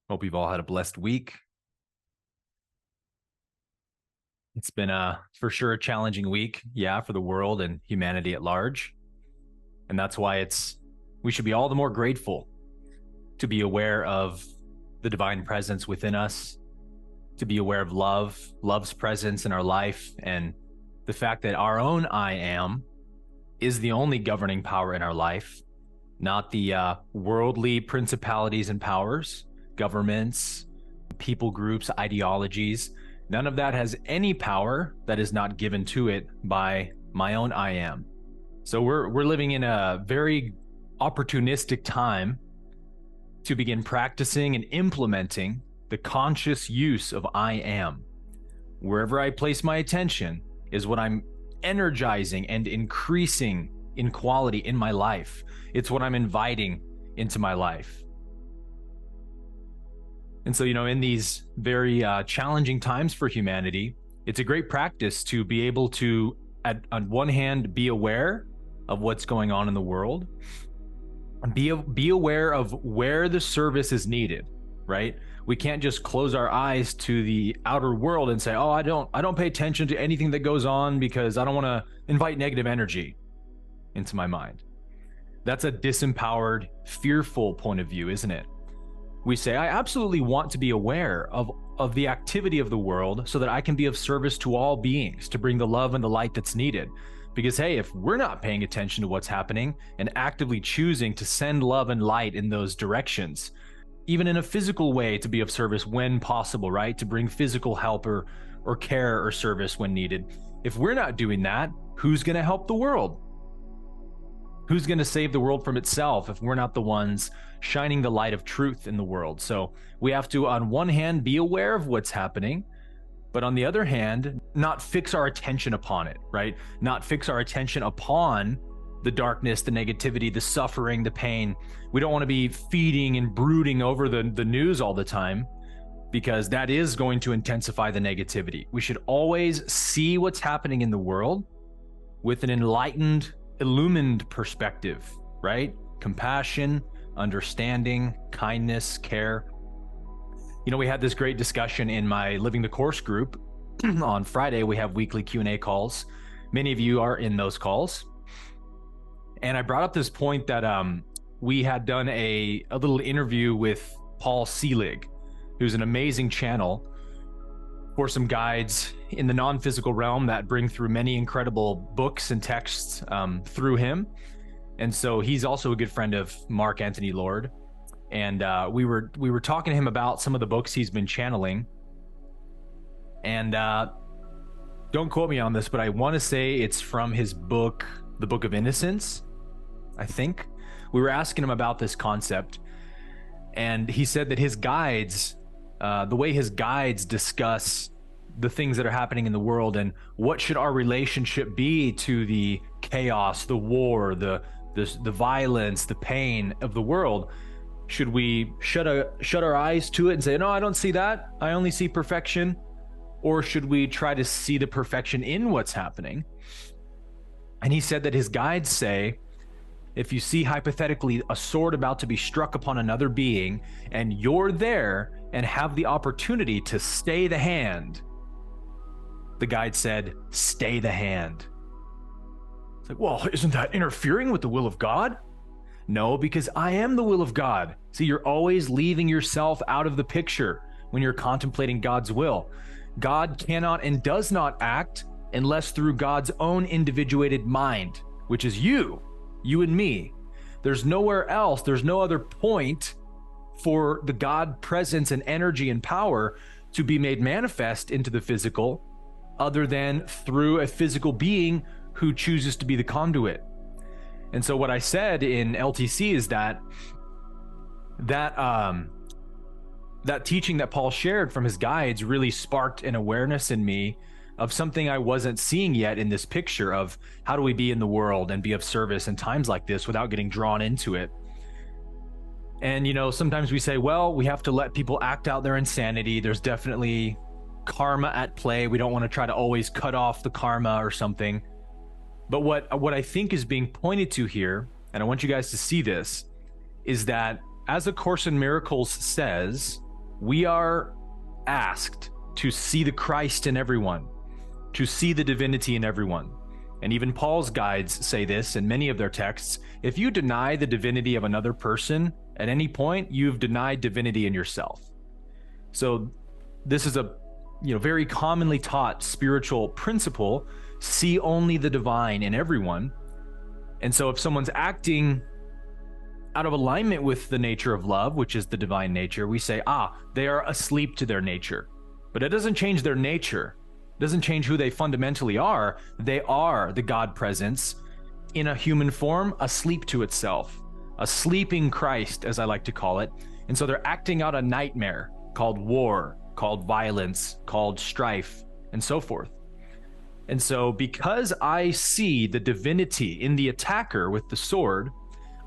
Hope you've all had a blessed week. It's been for sure a challenging week, for the world and humanity at large. And that's why we should be all the more grateful to be aware of the divine presence within us, to be aware of love's presence in our life, and the fact that our own I am is the only governing power in our life, not the worldly principalities and powers, governments, people groups, ideologies. None of that has any power that is not given to it by my own I am. So we're living in a very opportunistic time to begin practicing and implementing the conscious use of I am. Wherever I place my attention is what I'm energizing and increasing in quality in my life. It's what I'm inviting into my life. And so, in these very challenging times for humanity, it's a great practice to be able to, on one hand, be aware of what's going on in the world, and be aware of where the service is needed, right? We can't just close our eyes to the outer world and say, oh, I don't pay attention to anything that goes on because I don't want to invite negative energy into my mind. That's a disempowered, fearful point of view, isn't it? We say, I absolutely want to be aware of the activity of the world so that I can be of service to all beings, to bring the love and the light that's needed. Because, hey, if we're not paying attention to what's happening and actively choosing to send love and light in those directions, even in a physical way to be of service when possible, right? To bring physical help or care or service when needed. If we're not doing that, who's going to help the world? Who's going to save the world from itself if we're not the ones shining the light of truth in the world? So we have to, on one hand, be aware of what's happening, but on the other hand, not fix our attention upon it, right? Not fix our attention upon the darkness, the negativity, the suffering, the pain. We don't want to be feeding and brooding over the news all the time, because that is going to intensify the negativity. We should always see what's happening in the world with an enlightened, illumined perspective, right? Compassion, understanding, kindness, care. We had this great discussion in my Living the Course group. On Friday, we have weekly Q&A calls. Many of you are in those calls. And I brought up this point that we had done a little interview with Paul Selig, who's an amazing channel for some guides in the non-physical realm that bring through many incredible books and texts through him. And so he's also a good friend of Mark Anthony Lord. And we were talking to him about some of the books he's been channeling. And don't quote me on this, but I want to say it's from his book, The Book of Innocence, I think. We were asking him about this concept. And he said that his guides, the way his guides discuss the things that are happening in the world and what should our relationship be to the chaos, the war, the violence, the pain of the world. Should we shut our eyes to it and say, no, I don't see that, I only see perfection? Or should we try to see the perfection in what's happening? And he said that his guides say, if you see hypothetically a sword about to be struck upon another being and you're there and have the opportunity to stay the hand, the guide said, stay the hand. It's like, well, isn't that interfering with the will of God? No, because I am the will of God. See, you're always leaving yourself out of the picture when you're contemplating God's will. God cannot and does not act unless through God's own individuated mind, which is you and me. There's nowhere else, there's no other point for the God presence and energy and power to be made manifest into the physical other than through a physical being who chooses to be the conduit. And so what I said in LTC is that teaching that Paul shared from his guides really sparked an awareness in me of something I wasn't seeing yet in this picture of how do we be in the world and be of service in times like this without getting drawn into it. And, sometimes we say, well, we have to let people act out their insanity. There's definitely karma at play. We don't want to try to always cut off the karma or something. But what I think is being pointed to here, and I want you guys to see this, is that as A Course in Miracles says, We are asked to see the Christ in everyone, to see the divinity in everyone. And even Paul's guides say this in many of their texts. If you deny the divinity of another person at any point, you've denied divinity in yourself. So this is a very commonly taught spiritual principle. See only the divine in everyone. And so if someone's acting out of alignment with the nature of love, which is the divine nature, we say, they are asleep to their nature. But it doesn't change their nature. It doesn't change who they fundamentally are. They are the God presence in a human form, asleep to itself, a sleeping Christ, as I like to call it. And so they're acting out a nightmare called war, called violence, called strife, and so forth. And so because I see the divinity in the attacker with the sword,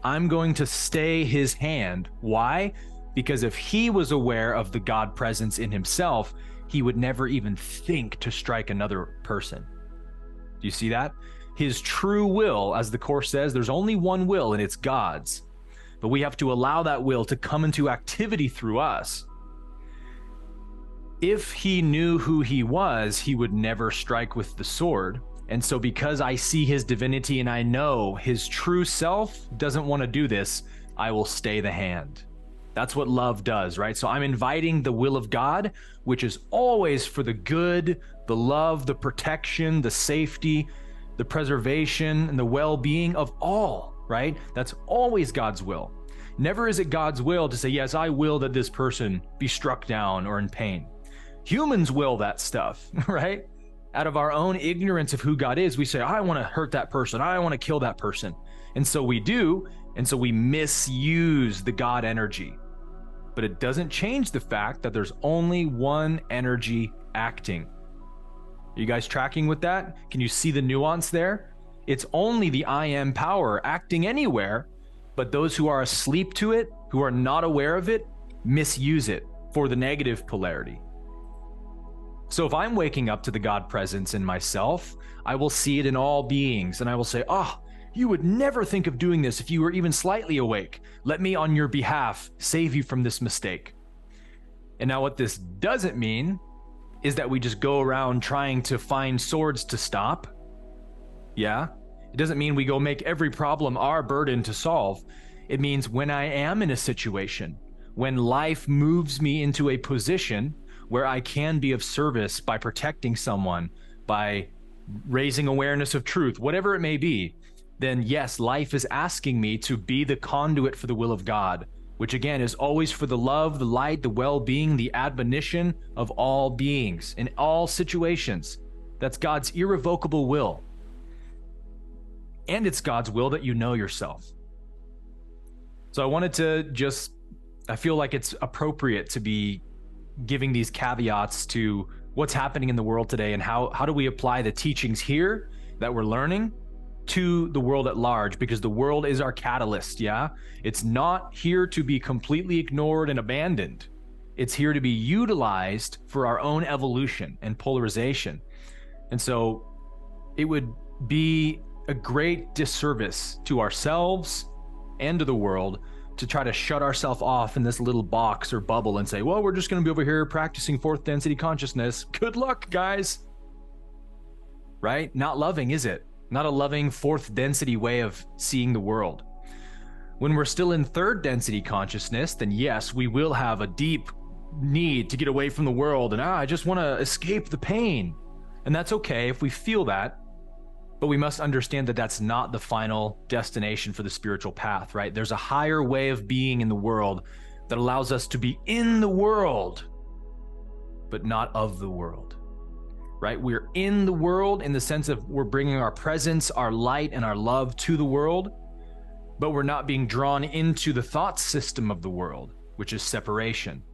I'm going to stay his hand. Why? Because if he was aware of the God presence in himself, he would never even think to strike another person. Do you see that? His true will, as the Course says, there's only one will, and it's God's. But we have to allow that will to come into activity through us. If he knew who he was, he would never strike with the sword. And so because I see his divinity and I know his true self doesn't want to do this, I will stay the hand. That's what love does, right? So I'm inviting the will of God, which is always for the good, the love, the protection, the safety, the preservation, and the well-being of all, right? That's always God's will. Never is it God's will to say, yes, I will that this person be struck down or in pain. Humans will that stuff, right? Out of our own ignorance of who God is, we say, I want to hurt that person. I want to kill that person. And so we do. And so we misuse the God energy. But it doesn't change the fact that there's only one energy acting. Are you guys tracking with that? Can you see the nuance there? It's only the I am power acting anywhere, but those who are asleep to it, who are not aware of it, misuse it for the negative polarity. So if I'm waking up to the God presence in myself, I will see it in all beings, and I will say, you would never think of doing this if you were even slightly awake. Let me, on your behalf, save you from this mistake. And now what this doesn't mean is that we just go around trying to find swords to stop. Yeah? It doesn't mean we go make every problem our burden to solve. It means when I am in a situation, when life moves me into a position where I can be of service by protecting someone, by raising awareness of truth, whatever it may be, then yes, life is asking me to be the conduit for the will of God, which again is always for the love, the light, the well-being, the admonition of all beings in all situations. That's God's irrevocable will. And it's God's will that you know yourself. So I wanted to I feel like it's appropriate to be giving these caveats to what's happening in the world today and how do we apply the teachings here that we're learning to the world at large, because the world is our catalyst, yeah? It's not here to be completely ignored and abandoned. It's here to be utilized for our own evolution and polarization. And so it would be a great disservice to ourselves and to the world to try to shut ourselves off in this little box or bubble and say, well, we're just going to be over here practicing fourth density consciousness. Good luck, guys. Right? Not loving, is it? Not a loving fourth density way of seeing the world. When we're still in third density consciousness, then yes, we will have a deep need to get away from the world and I just want to escape the pain. And that's okay if we feel that. But we must understand that that's not the final destination for the spiritual path, right? There's a higher way of being in the world that allows us to be in the world, but not of the world, right? We're in the world in the sense of we're bringing our presence, our light, and our love to the world, but we're not being drawn into the thought system of the world, which is separation.